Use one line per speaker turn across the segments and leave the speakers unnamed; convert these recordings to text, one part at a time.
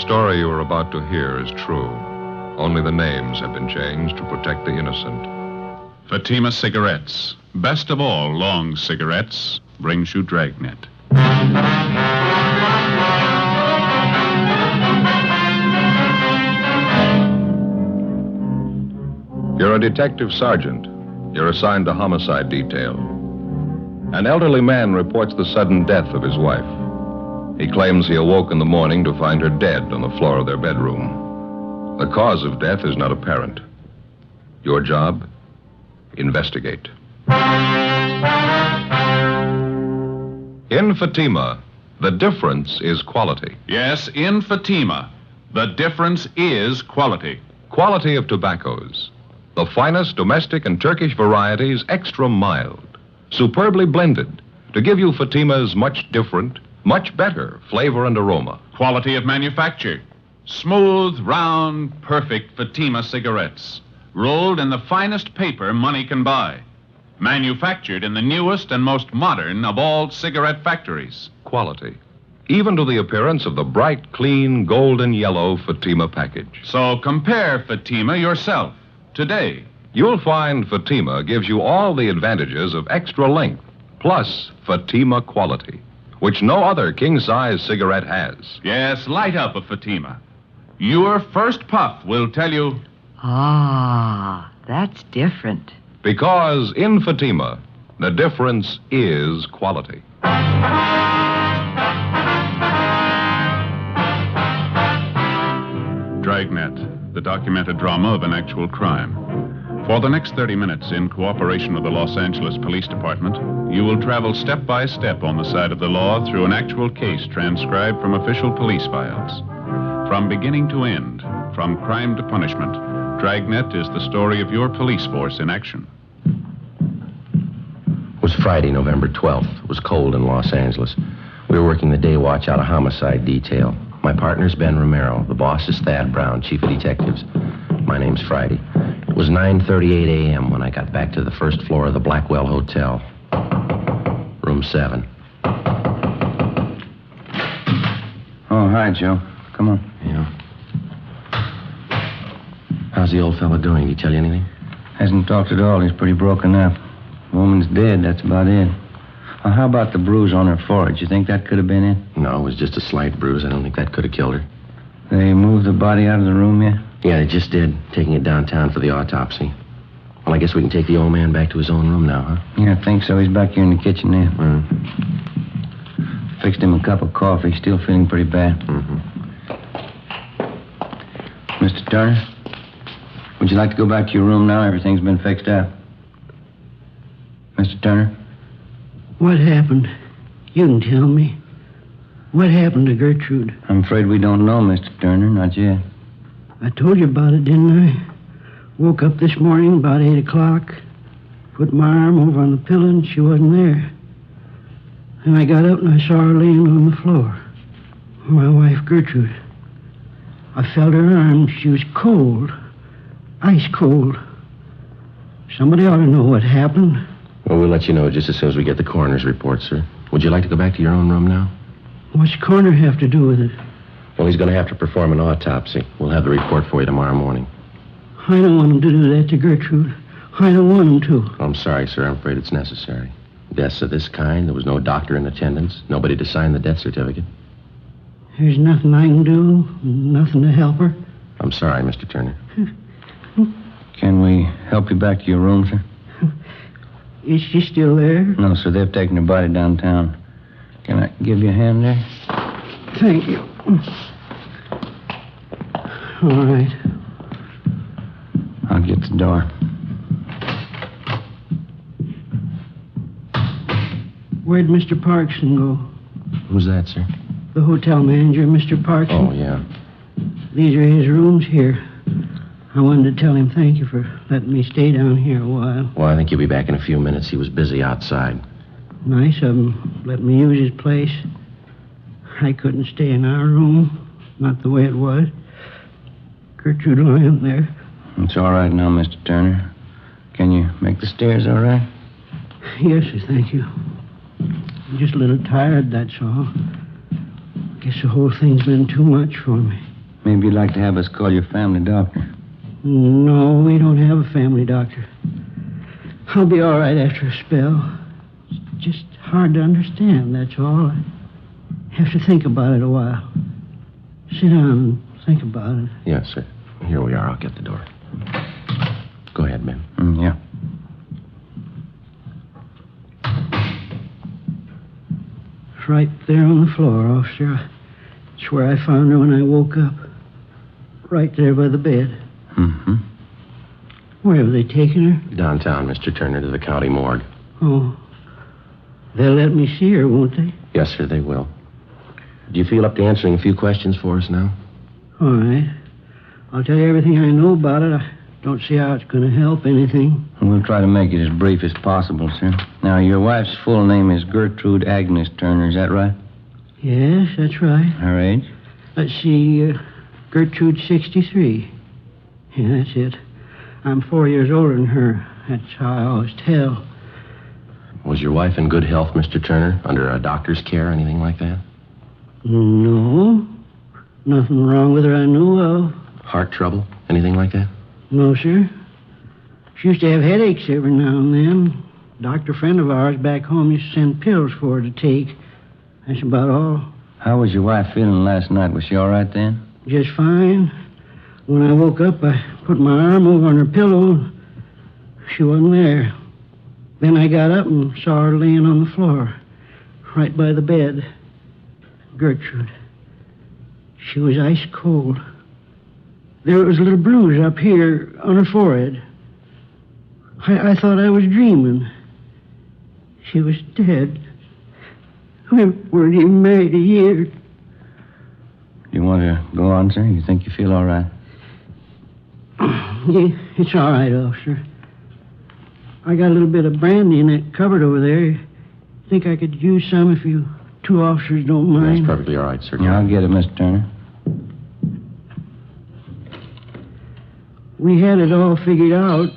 story you are about to hear is true. Only the names have been changed to protect the innocent.
Fatima Cigarettes, best of all long cigarettes, brings you Dragnet.
You're a detective sergeant. You're assigned to homicide detail. An elderly man reports the sudden death of his wife. He claims he awoke in the morning to find her dead on the floor of their bedroom. The cause of death is not apparent. Your job? Investigate. In Fatima, the difference is quality.
Yes, in Fatima, the difference is quality.
Quality of tobaccos. The finest domestic and Turkish varieties, extra mild, superbly blended, to give you Fatima's much different, much better flavor and aroma.
Quality of manufacture. Smooth, round, perfect Fatima cigarettes. Rolled in the finest paper money can buy. Manufactured in the newest and most modern of all cigarette factories.
Quality. Even to the appearance of the bright, clean, golden yellow Fatima package.
So compare Fatima yourself today.
You'll find Fatima gives you all the advantages of extra length, plus Fatima quality, which no other king-size cigarette has.
Yes, light up a Fatima. Your first puff will tell you...
Ah, that's different.
Because in Fatima, the difference is quality.
Dragnet, the documented drama of an actual crime. For the next 30 minutes, in cooperation with the Los Angeles Police Department, you will travel step by step on the side of the law through an actual case transcribed from official police files. From beginning to end, from crime to punishment, Dragnet is the story of your police force in action.
It was Friday, November 12th. It was cold in Los Angeles. We were working the day watch out of homicide detail. My partner's Ben Romero. The boss is Thad Brown, chief of detectives. My name's Friday. It was 9:38 a.m. when I got back to the first floor of the Blackwell Hotel. Room 7.
Oh, hi, Joe. Come on.
Yeah. How's the old fella doing? Did he tell you anything?
Hasn't talked at all. He's pretty broken up. Woman's dead, that's about it. How about the bruise on her forehead? You think that could have been it?
No, it was just a slight bruise. I don't think that could have killed her.
They moved the body out of the room yet?
Yeah, they just did, taking it downtown for the autopsy. Well, I guess we can take the old man back to his own room now, huh?
Yeah, I think so. He's back here in the kitchen there. Fixed him a cup of coffee. Still feeling pretty bad. Mr. Turner, would you like to go back to your room now? Everything's been fixed up. Mr. Turner?
What happened? You can tell me. What happened to Gertrude?
I'm afraid we don't know, Mr. Turner. Not yet.
I told you about it, didn't I? Woke up this morning about 8 o'clock. Put my arm over on the pillow and she wasn't there. And I got up and I saw her laying on the floor. My wife, Gertrude. I felt her arm. She was cold. Ice cold. Somebody ought to know what happened.
Well, we'll let you know just as soon as we get the coroner's report, sir. Would you like to go back to your own room now?
What's the coroner have to do with it?
Well, he's going to have to perform an autopsy. We'll have the report for you tomorrow morning.
I don't want him to do that to Gertrude. I don't want him to.
I'm sorry, sir. I'm afraid it's necessary. Deaths of this kind, there was no doctor in attendance, nobody to sign the death certificate.
There's nothing I can do, nothing to help her.
I'm sorry, Mr. Turner.
Can we help you back to your room, sir?
Is she still there?
No, sir. They've taken her body downtown. Can I give you a hand there?
Thank you. All right.
I'll get the door.
Where'd Mr. Parkson go?
Who's that, sir?
The hotel manager, Mr. Parkson.
Oh, yeah.
These are his rooms here. I wanted to tell him thank you for letting me stay down here a while.
Well, I think he'll be back in a few minutes. He was busy outside.
Nice of him. Let me use his place. I couldn't stay in our room. Not the way it was. Gertrude lying there.
It's all right now, Mr. Turner. Can you make the stairs all right?
Yes, sir, thank you. I'm just a little tired, that's all. Guess the whole thing's been too much for me.
Maybe you'd like to have us call your family doctor.
No, we don't have a family doctor. I'll be all right after a spell. It's just hard to understand, that's all. I have to think about it a while. Sit down and think about it.
Yes, sir. Here we are. I'll get the door. Go ahead, Ben.
Yeah.
It's right there on the floor, officer. It's where I found her when I woke up. Right there by the bed.
Mm-hmm.
Where have they taken her?
Downtown, Mr. Turner, to the county morgue.
Oh. They'll let me see her, won't they?
Yes, sir, they will. Do you feel up to answering a few questions for us now?
All right. I'll tell you everything I know about it. I don't see how it's going to help anything.
We'll try to make it as brief as possible, sir. Now, your wife's full name is Gertrude Agnes Turner, is that right?
Yes, that's right.
Her age?
Let's see, Gertrude, 63. Yeah, that's it. I'm 4 years older than her. That's how I always tell.
Was your wife in good health, Mr. Turner? Under a doctor's care, anything like that?
No. Nothing wrong with her I know of.
Heart trouble? Anything like that?
No, sir. She used to have headaches every now and then. A doctor friend of ours back home used to send pills for her to take. That's about all.
How was your wife feeling last night? Was she all right then?
Just fine. When I woke up, I put my arm over on her pillow. She wasn't there. Then I got up and saw her laying on the floor, right by the bed. Gertrude. She was ice cold. There was a little bruise up here on her forehead. I thought I was dreaming. She was dead. We weren't even married a year.
Do you want to go on, sir? You think you feel all right?
Yeah, it's all right, officer. I got a little bit of brandy in that cupboard over there. Think I could use some if you two officers don't mind?
That's perfectly all right, sir.
Yeah, I'll get it, Mr. Turner.
We had it all figured out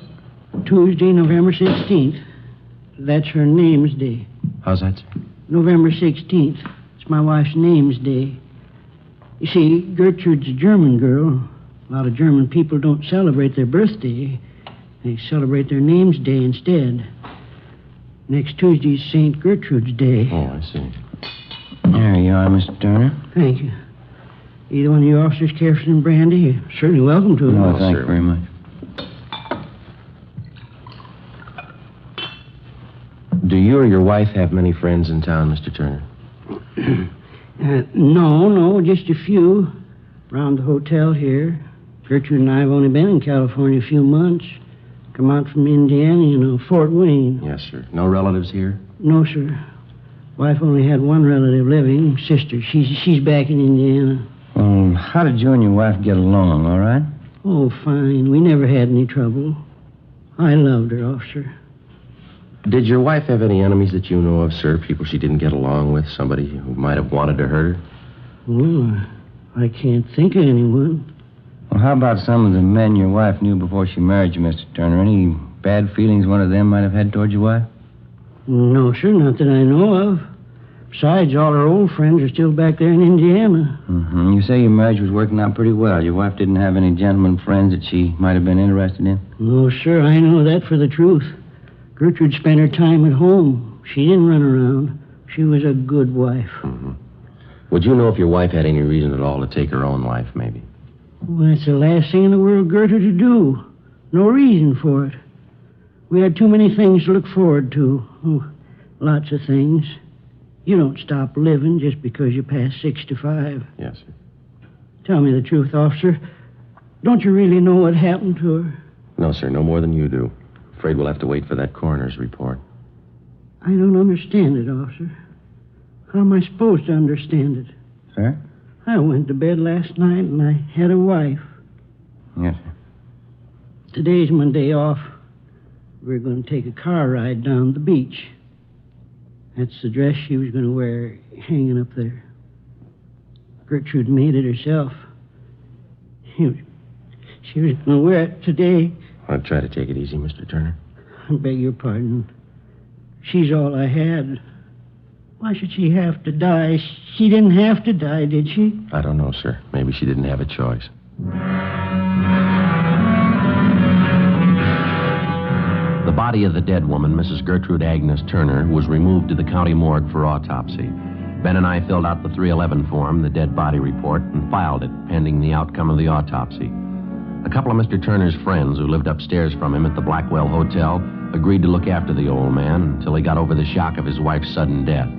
Tuesday, November 16th. That's her name's day.
How's that, sir?
November 16th. It's my wife's name's day. You see, Gertrude's a German girl. A lot of German people don't celebrate their birthday. They celebrate their name's day instead. Next Tuesday's St. Gertrude's Day.
Oh, I see.
There you are, Mr. Turner.
Thank you. Either one of you officers care for some brandy? You're certainly welcome to it.
No,
No,
thank you
sir.
very much.
Do you or your wife have many friends in town, Mr. Turner?
No, just a few. Around the hotel here. Gertrude and I have only been in California a few months. Come out from Indiana, Fort Wayne.
Yes, sir. No relatives here?
No, sir. Wife only had one relative living, sister. She's back in Indiana.
Well, how did you and your wife get along, all right?
Oh, fine. We never had any trouble. I loved her, officer.
Did your wife have any enemies that you know of, sir? People she didn't get along with? Somebody who might have wanted to hurt her?
Well, I can't think of anyone.
Well, how about some of the men your wife knew before she married you, Mr. Turner? Any bad feelings one of them might have had towards your wife?
No, sir, not that I know of. Besides, all her old friends are still back there in Indiana.
Mm-hmm. You say your marriage was working out pretty well. Your wife didn't have any gentlemen friends that she might have been interested in?
No, sir, I know that for the truth. Gertrude spent her time at home. She didn't run around. She was a good wife.
Mm-hmm. Would you know if your wife had any reason at all to take her own life, maybe?
Well, that's the last thing in the world Gertrude to do. No reason for it. We had too many things to look forward to. Oh, lots of things. You don't stop living just because you pass 65.
Yes, sir.
Tell me the truth, officer. Don't you really know what happened to her?
No, sir, no more than you do. Afraid we'll have to wait for that coroner's report.
I don't understand it, officer. How am I supposed to understand it?
Sir?
I went to bed last night and I had a wife.
Yes, sir.
Today's my day off. We're going to take a car ride down the beach. That's the dress she was going to wear hanging up there. Gertrude made it herself. She was going to wear it today.
I'll try to take it easy, Mr. Turner.
I beg your pardon. She's all I had. Why should she have to die? She didn't have to die, did she?
I don't know, sir. Maybe she didn't have a choice. The body of the dead woman, Mrs. Gertrude Agnes Turner, was removed to the county morgue for autopsy. Ben and I filled out the 311 form, the dead body report, and filed it, pending the outcome of the autopsy. A couple of Mr. Turner's friends who lived upstairs from him at the Blackwell Hotel agreed to look after the old man until he got over the shock of his wife's sudden death.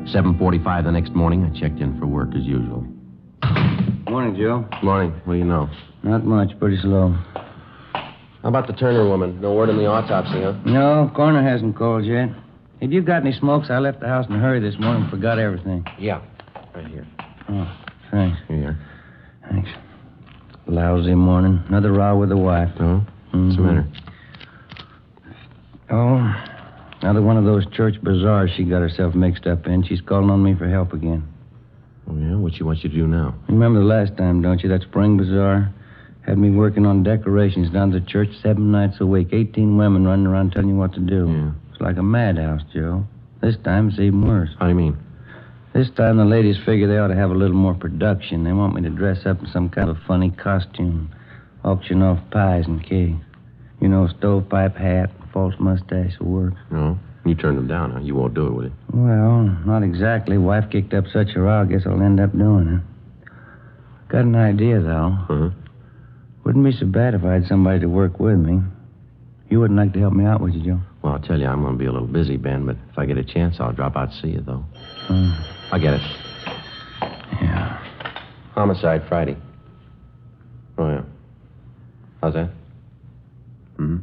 7:45 the next morning, I checked in for work as usual.
Morning, Joe.
Morning. What do you know?
Not much. Pretty slow.
How about the Turner woman? No word on the autopsy, huh?
No, coroner hasn't called yet. Have you got any smokes? I left the house in a hurry this morning and forgot everything.
Yeah. Right here.
Oh, thanks.
Here.
Thanks. Lousy morning. Another row with the wife.
Oh? What's the matter?
Oh, another one of those church bazaars she got herself mixed up in. She's calling on me for help again.
Oh, yeah? What she wants you to do now?
Remember the last time, don't you? That spring bazaar? Had me working on decorations down to the church 7 nights a week. 18 women running around telling you what to do.
Yeah.
It's like a madhouse, Joe. This time it's even worse.
How do you mean?
This time the ladies figure they ought to have a little more production. They want me to dress up in some kind of a funny costume. Auction off pies and cake. You know, stovepipe hat, false mustache will work.
No? You turned them down, huh? You won't do it, will you?
Well, not exactly. Wife kicked up such a row, I guess I'll end up doing it. Got an idea, though.
Uh-huh.
Wouldn't be so bad if I had somebody to work with me. You wouldn't like to help me out, would you, Joe?
Well, I'll tell you, I'm going to be a little busy, Ben, but if I get a chance, I'll drop out to see you, though. I'll get it.
Yeah.
Homicide Friday. Oh, yeah. How's that? Mm-hmm.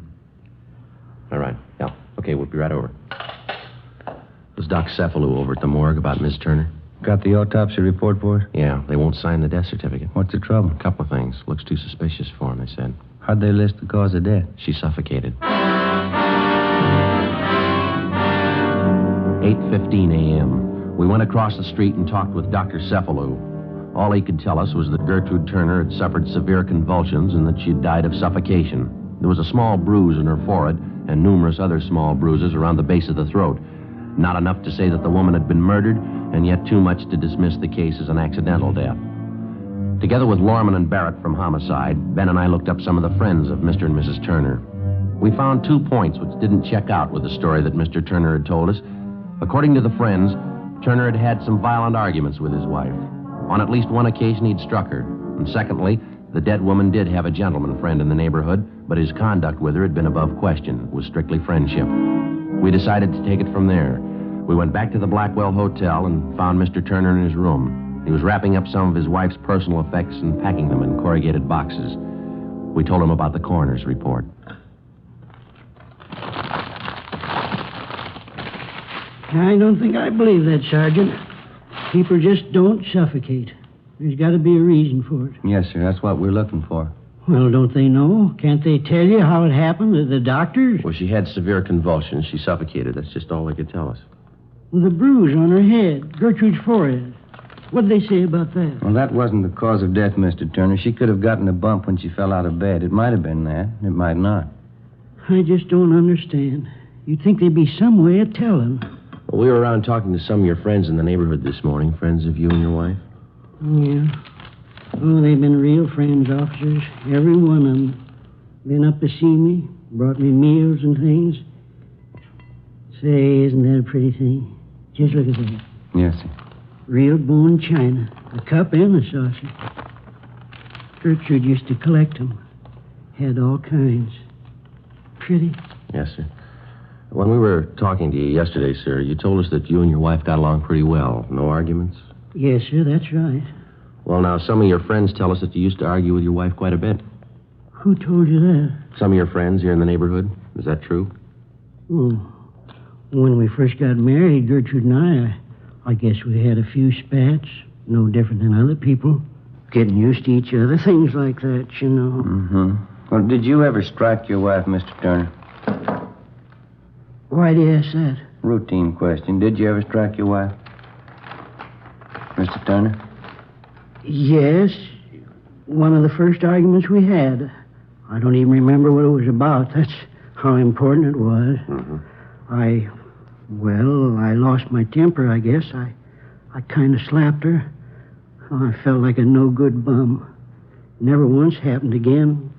All right. Yeah. Okay, we'll be right over. Was Doc Cephalou over at the morgue about Miss Turner?
Got the autopsy report for her?
Yeah, they won't sign the death certificate.
What's the trouble?
A couple of things. Looks too suspicious for him, they said.
How'd they list the cause of death?
She suffocated. 8:15 a.m. We went across the street and talked with Dr. Cephalou. All he could tell us was that Gertrude Turner had suffered severe convulsions and that she had died of suffocation. There was a small bruise in her forehead and numerous other small bruises around the base of the throat. Not enough to say that the woman had been murdered, and yet too much to dismiss the case as an accidental death. Together with Lorman and Barrett from Homicide, Ben and I looked up some of the friends of Mr. and Mrs. Turner. We found 2 points which didn't check out with the story that Mr. Turner had told us. According to the friends, Turner had had some violent arguments with his wife. On at least one occasion, he'd struck her. And secondly, the dead woman did have a gentleman friend in the neighborhood, but his conduct with her had been above question. It was strictly friendship. We decided to take it from there. We went back to the Blackwell Hotel and found Mr. Turner in his room. He was wrapping up some of his wife's personal effects and packing them in corrugated boxes. We told him about the coroner's report.
I don't think I believe that, Sergeant. People just don't suffocate. There's got to be a reason for it.
Yes, sir. That's what we're looking for.
Well, don't they know? Can't they tell you how it happened? The doctors?
Well, she had severe convulsions. She suffocated. That's just all they could tell us.
With a bruise on her head, Gertrude's forehead. What'd they say about that?
Well, that wasn't the cause of death, Mr. Turner. She could have gotten a bump when she fell out of bed. It might have been that. It might not.
I just don't understand. You'd think there'd be some way of telling.
Well, we were around talking to some of your friends in the neighborhood this morning, friends of you and your wife.
Yeah. Oh, they've been real friends, officers. Every one of them. Been up to see me, brought me meals and things. Say, isn't that a pretty thing? Just look at that.
Yes, sir.
Real bone china. The cup and the saucer. Gertrude used to collect them. Had all kinds. Pretty.
Yes, sir. When we were talking to you yesterday, sir, you told us that you and your wife got along pretty well. No arguments?
Yes, sir, that's right.
Well, now, some of your friends tell us that you used to argue with your wife quite a bit.
Who told you that?
Some of your friends here in the neighborhood. Is that true?
Oh. When we first got married, Gertrude and I guess we had a few spats. No different than other people. Getting used to each other, things like that, you know.
Mm-hmm. Well, did you ever strike your wife, Mr. Turner?
Why do you ask that?
Routine question. Did you ever strike your wife? Mr. Turner?
Yes. One of the first arguments we had. I don't even remember what it was about. That's how important it was.
Mm-hmm.
I Well, I lost my temper, I guess. I kind of slapped her. Oh, I felt like a no-good bum. Never once happened again.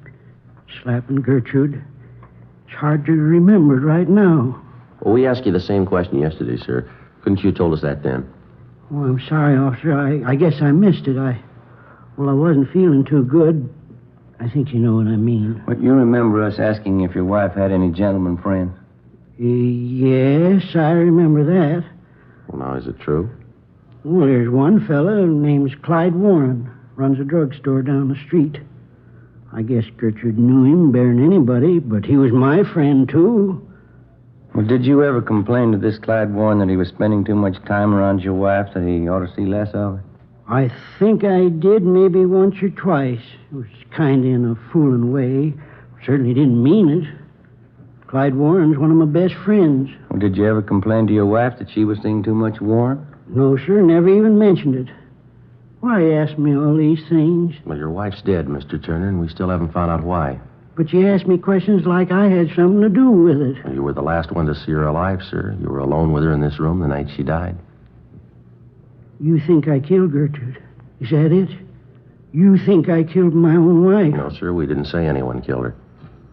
Slapping Gertrude. It's hard to remember it right now.
Well, we asked you the same question yesterday, sir. Couldn't you have told us that then?
Oh, I'm sorry, officer. I guess I missed it. I wasn't feeling too good. I think you know what I mean.
But you remember us asking if your wife had any gentleman friends?
Yes, I remember that.
Well, now, is it true?
Well, there's one fella name's Clyde Warren. Runs a drugstore down the street. I guess Gertrude knew him better than anybody, but he was my friend, too.
Well, did you ever complain to this Clyde Warren that he was spending too much time around your wife, that he ought to see less of her?
I think I did maybe once or twice. It was kind of in a fooling way. Certainly didn't mean it. Clyde Warren's one of my best friends.
Well, did you ever complain to your wife that she was seeing too much Warren?
No, sir, never even mentioned it. Why you ask me all these things?
Well, your wife's dead, Mr. Turner, and we still haven't found out why.
But you ask me questions like I had something to do with it.
Well, you were the last one to see her alive, sir. You were alone with her in this room the night she died.
You think I killed Gertrude? Is that it? You think I killed my own wife?
No, sir, we didn't say anyone killed her.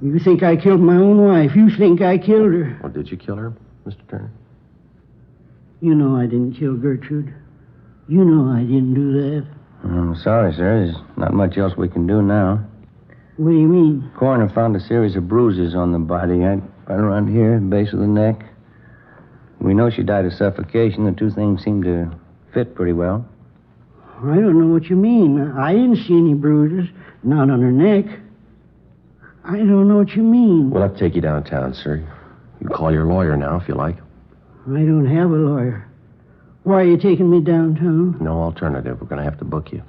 You think I killed my own wife? You think I killed her?
Well, did you kill her, Mr. Turner?
You know I didn't kill Gertrude. You know I didn't do that.
I'm sorry, sir. There's not much else we can do now.
What do you mean?
Coroner found a series of bruises on the body, right around here, the base of the neck. We know she died of suffocation. The two things seem to fit pretty well.
I don't know what you mean. I didn't see any bruises, not on her neck. I don't know what you mean.
We'll have to take you downtown, sir. You can call your lawyer now if you like.
I don't have a lawyer. Why are you taking me downtown?
No alternative. We're going to have to book you.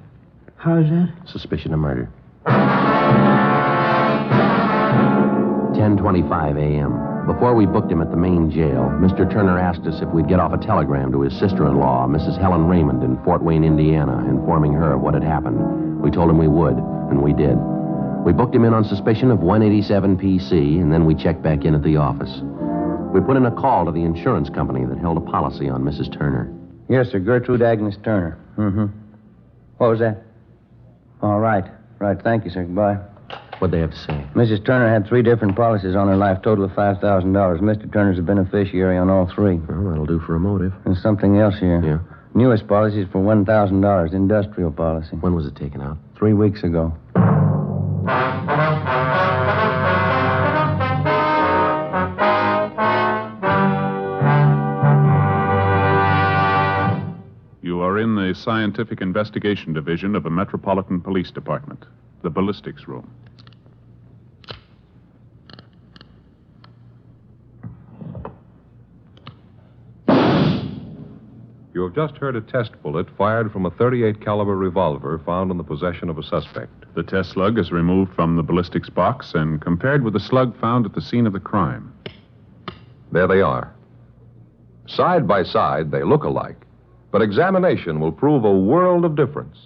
How's that?
Suspicion of murder. 10:25 a.m. Before we booked him at the main jail, Mr. Turner asked us if we'd get off a telegram to his sister-in-law, Mrs. Helen Raymond, in Fort Wayne, Indiana, informing her of what had happened. We told him we would, and we did. We booked him in on suspicion of 187 PC, and then we checked back in at the office. We put in a call to the insurance company that held a policy on Mrs. Turner.
Yes, sir. Gertrude Agnes Turner. Mm-hmm. What was that? All right. Right. Thank you, sir. Goodbye.
What'd they have to say?
Mrs. Turner had 3 different policies on her life, total of $5,000. Mr. Turner's a beneficiary on all 3.
Well, that'll do for a motive.
There's something else here.
Yeah?
Newest policy is for $1,000, industrial policy.
When was it taken out?
3 weeks ago.
You are in the Scientific Investigation Division of the Metropolitan Police Department, the ballistics room.
You have just heard a test bullet fired from a .38 caliber revolver found in the possession of a suspect.
The test slug is removed from the ballistics box and compared with the slug found at the scene of the crime.
There they are. Side by side, they look alike, but examination will prove a world of difference.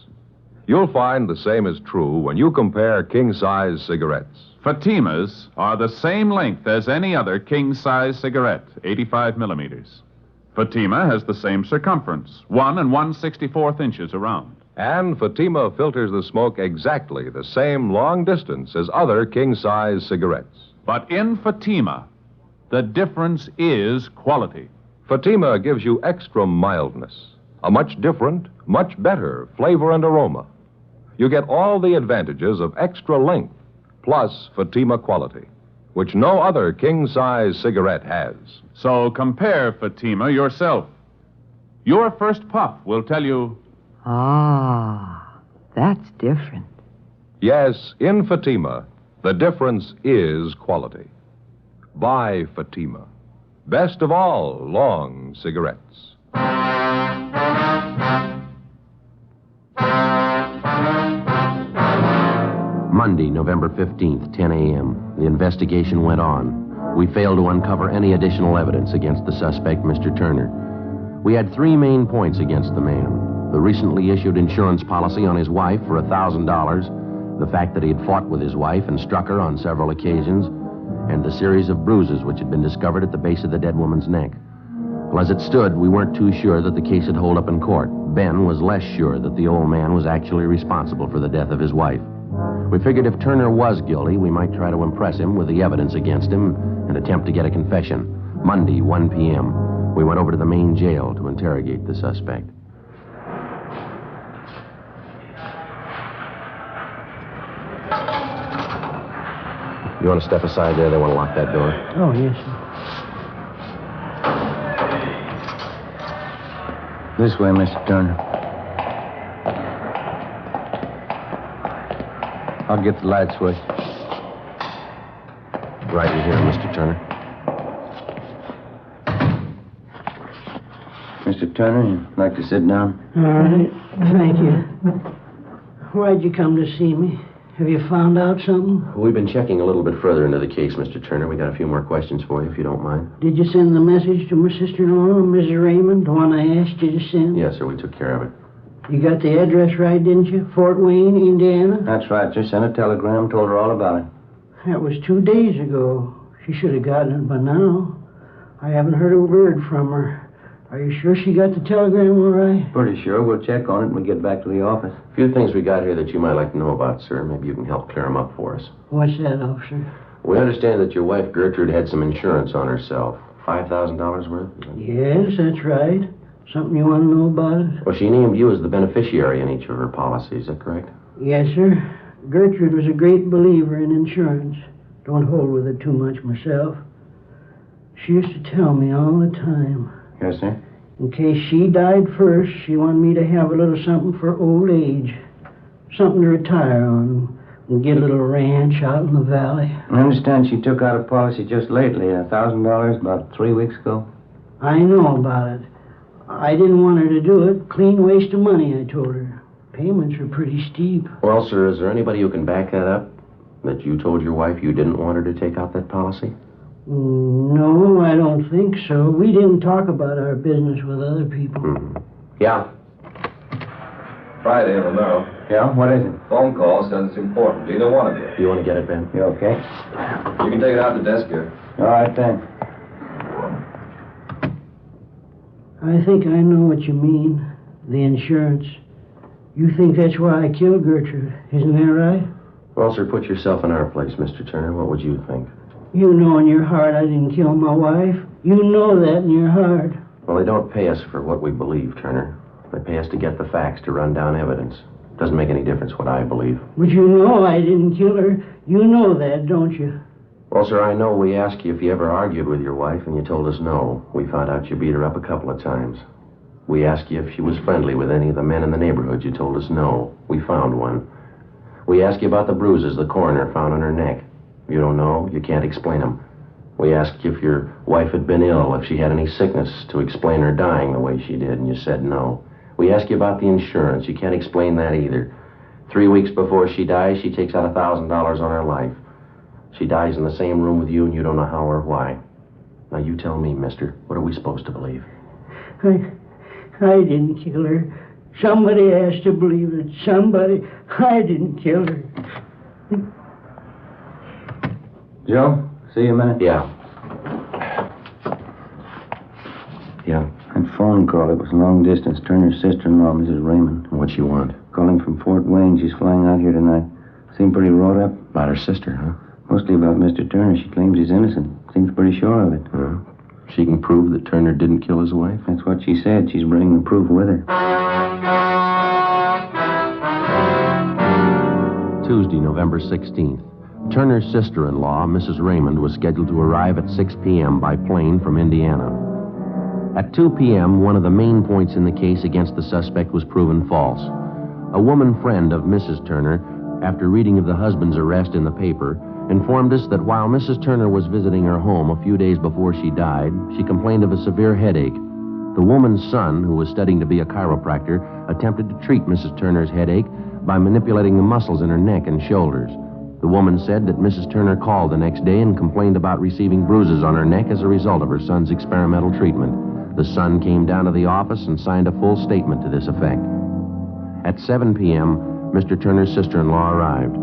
You'll find the same is true when you compare king-size cigarettes.
Fatimas are the same length as any other king-size cigarette, 85 millimeters. Fatima has the same circumference, 1 1/64 inches around.
And Fatima filters the smoke exactly the same long distance as other king-size cigarettes.
But in Fatima, the difference is quality.
Fatima gives you extra mildness, a much different, much better flavor and aroma. You get all the advantages of extra length, plus Fatima quality, which no other king-size cigarette has.
So compare Fatima yourself. Your first puff will tell you...
Ah, that's different.
Yes, in Fatima, the difference is quality. Buy Fatima. Best of all long cigarettes.
Monday, November 15th, 10 a.m. The investigation went on. We failed to uncover any additional evidence against the suspect, Mr. Turner. We had 3 main points against the man. The recently issued insurance policy on his wife for $1,000, the fact that he had fought with his wife and struck her on several occasions, and the series of bruises which had been discovered at the base of the dead woman's neck. Well, as it stood, we weren't too sure that the case would hold up in court. Ben was less sure that the old man was actually responsible for the death of his wife. We figured if Turner was guilty, we might try to impress him with the evidence against him and attempt to get a confession. Monday, 1 p.m., we went over to the main jail to interrogate the suspect. You want to step aside there? They want to lock that door.
Oh, yes, sir.
This way, Mr. Turner. I'll get the light switch.
Right in here, Mr. Turner.
Mr. Turner, you'd like to sit down?
All right. Thank you. Why'd you come to see me? Have you found out something?
We've been checking a little bit further into the case, Mr. Turner. We got a few more questions for you, if you don't mind.
Did you send the message to my sister-in-law, Mrs. Raymond, the one I asked you to send?
Yes, sir, we took care of it.
You got the address right, didn't you? Fort Wayne, Indiana?
That's right, sir. Sent a telegram, told her all about it.
That was 2 days ago. She should have gotten it by now. I haven't heard a word from her. Are you sure she got the telegram all right?
Pretty sure. We'll check on it when we get back to the office.
A few things we got here that you might like to know about, sir. Maybe you can help clear them up for us.
What's that, officer?
We understand that your wife, Gertrude, had some insurance on herself. $5,000 worth?
Yes, that's right. Something you want to know about it?
Well, she named you as the beneficiary in each of her policies. Is that correct?
Yes, sir. Gertrude was a great believer in insurance. Don't hold with it too much myself. She used to tell me all the time.
Yes, sir.
In case she died first, she wanted me to have a little something for old age. Something to retire on and get a little ranch out in the valley.
I understand she took out a policy just lately, $1,000 about 3 weeks ago.
I know about it. I didn't want her to do it. Clean waste of money, I told her. Payments are pretty steep.
Well, sir, is there anybody who can back that up? That you told your wife you didn't want her to take out that policy?
No, I don't think so. We didn't talk about our business with other people.
Mm-hmm. Yeah.
Friday, Romero.
Yeah? What is it?
Phone call says it's important. Either one of you.
You want to get it, Ben?
You okay?
You can take it out the desk here.
All right, thanks.
I think I know what you mean. The insurance. You think that's why I killed Gertrude, isn't that right?
Well, sir, put yourself in our place, Mr. Turner. What would you think?
You know in your heart I didn't kill my wife. You know that in your heart.
Well, they don't pay us for what we believe, Turner. They pay us to get the facts, to run down evidence. Doesn't make any difference what I believe.
But you know I didn't kill her. You know that, don't you?
Well, sir, I know we asked you if you ever argued with your wife, and you told us no. We found out you beat her up a couple of times. We asked you if she was friendly with any of the men in the neighborhood. You told us no. We found one. We asked you about the bruises the coroner found on her neck. You don't know. You can't explain them. We asked you if your wife had been ill, if she had any sickness to explain her dying the way she did, and you said no. We asked you about the insurance. You can't explain that either. 3 weeks before she dies, she takes out $1,000 on her life. She dies in the same room with you, and you don't know how or why. Now, you tell me, mister, what are we supposed to believe?
I didn't kill her. Somebody has to believe it. Somebody. I didn't kill her.
Joe, see you a minute.
Yeah.
That phone call, it was long distance. Turner's sister-in-law, Mrs. Raymond.
What you want?
Calling from Fort Wayne. She's flying out here tonight. Seemed pretty wrought up.
About her sister, huh?
Mostly about Mr. Turner. She claims he's innocent. Seems pretty sure of it.
She can prove that Turner didn't kill his wife?
That's what she said. She's bringing the proof with her.
Tuesday, November 16th. Turner's sister-in-law, Mrs. Raymond, was scheduled to arrive at 6 p.m. by plane from Indiana. At 2 p.m., one of the main points in the case against the suspect was proven false. A woman friend of Mrs. Turner, after reading of the husband's arrest in the paper, informed us that while Mrs. Turner was visiting her home a few days before she died, she complained of a severe headache. The woman's son, who was studying to be a chiropractor, attempted to treat Mrs. Turner's headache by manipulating the muscles in her neck and shoulders. The woman said that Mrs. Turner called the next day and complained about receiving bruises on her neck as a result of her son's experimental treatment. The son came down to the office and signed a full statement to this effect. At 7 p.m., Mr. Turner's sister-in-law arrived.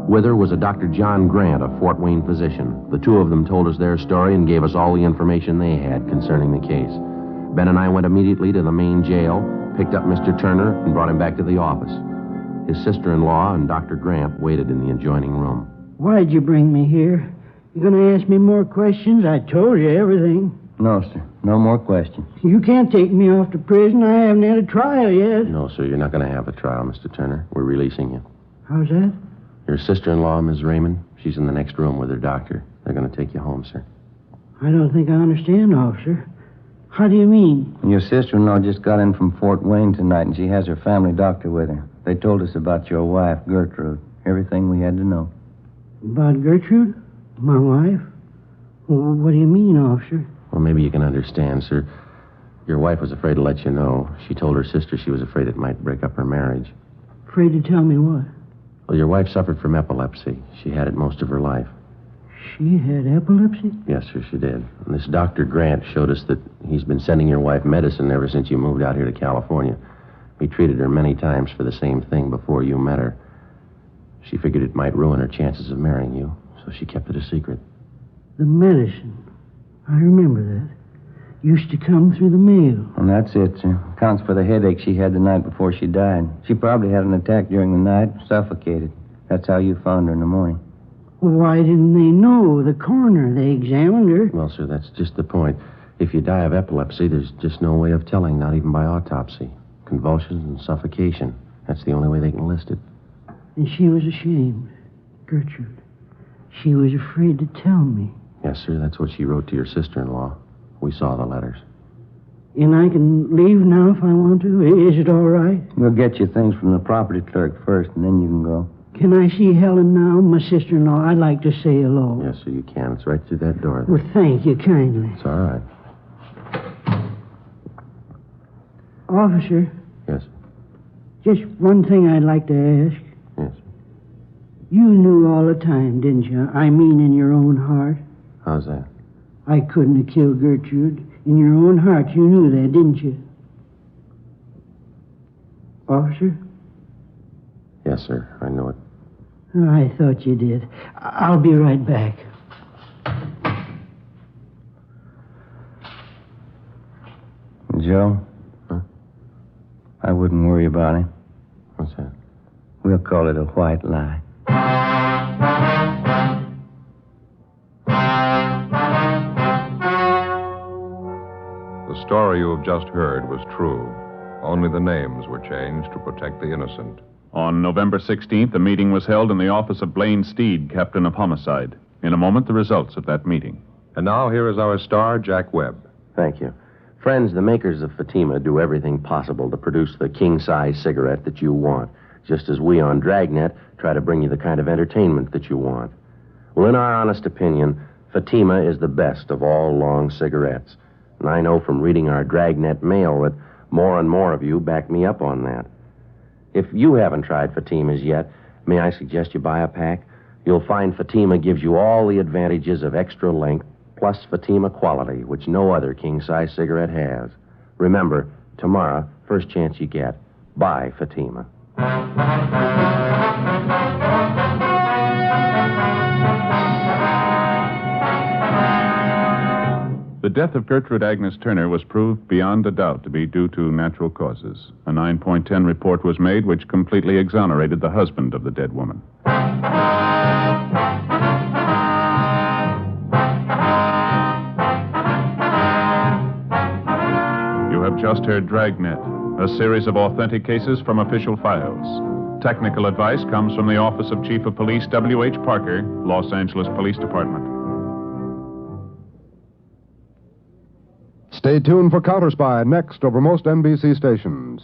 With her was a Dr. John Grant, a Fort Wayne physician. The two of them told us their story and gave us all the information they had concerning the case. Ben and I went immediately to the main jail, picked up Mr. Turner, and brought him back to the office. His sister-in-law and Dr. Grant waited in the adjoining room.
Why'd you bring me here? You gonna ask me more questions? I told you everything.
No, sir. No more questions.
You can't take me off to prison. I haven't had a trial yet.
No, sir, you're not going to have a trial, Mr. Turner. We're releasing you.
How's that?
Your sister-in-law, Ms. Raymond, she's in the next room with her doctor. They're going to take you home, sir.
I don't think I understand, officer. How do you mean?
Your sister-in-law just got in from Fort Wayne tonight, and she has her family doctor with her. They told us about your wife, Gertrude. Everything we had to know.
About Gertrude? My wife? Well, what do you mean, officer?
Well, maybe you can understand, sir. Your wife was afraid to let you know. She told her sister she was afraid it might break up her marriage.
Afraid to tell me what?
Well, your wife suffered from epilepsy. She had it most of her life.
She had epilepsy?
Yes, sir, she did. And this Dr. Grant showed us that he's been sending your wife medicine ever since you moved out here to California. He treated her many times for the same thing before you met her. She figured it might ruin her chances of marrying you, so she kept it a secret.
The medicine. I remember that. Used to come through the mail.
And that's it, sir. Counts for the headache she had the night before she died. She probably had an attack during the night, suffocated. That's how you found her in the morning.
Well, why didn't they know? The coroner, they examined her.
Well, sir, that's just the point. If you die of epilepsy, there's just no way of telling, not even by autopsy. Convulsions and suffocation. That's the only way they can list it.
And she was ashamed. Gertrude. She was afraid to tell me.
Yes, sir, that's what she wrote to your sister-in-law. We saw the letters.
And I can leave now if I want to? Is it all right?
We'll get you things from the property clerk first, and then you can go.
Can I see Helen now, my sister-in-law? I'd like to say hello.
Yes, sir, you can. It's right through that door there.
Well, thank you kindly.
It's all right.
Officer,
Yes,
just one thing I'd like to ask.
yes.
You knew all the time, didn't you? I mean in your own heart.
How's that?
I couldn't have killed Gertrude. In your own heart, you knew that, didn't you? Officer?
Yes, sir, I know it.
I thought you did. I'll be right back.
Joe?
Huh?
I wouldn't worry about him.
What's that?
We'll call it a white lie.
The story you have just heard was true. Only the names were changed to protect the innocent.
On November 16th, a meeting was held in the office of Blaine Steed, captain of homicide. In a moment, the results of that meeting.
And now here is our star, Jack Webb.
Thank you. Friends, the makers of Fatima do everything possible to produce the king-size cigarette that you want, just as we on Dragnet try to bring you the kind of entertainment that you want. Well, in our honest opinion, Fatima is the best of all long cigarettes. And I know from reading our Dragnet mail that more and more of you back me up on that. If you haven't tried Fatimas yet, may I suggest you buy a pack? You'll find Fatima gives you all the advantages of extra length, plus Fatima quality, which no other king-size cigarette has. Remember, tomorrow, first chance you get, buy Fatima.
The death of Gertrude Agnes Turner was proved beyond a doubt to be due to natural causes. A 9.10 report was made which completely exonerated the husband of the dead woman. You have just heard Dragnet, a series of authentic cases from official files. Technical advice comes from the Office of Chief of Police W.H. Parker, Los Angeles Police Department.
Stay tuned for Counterspy next over most NBC stations.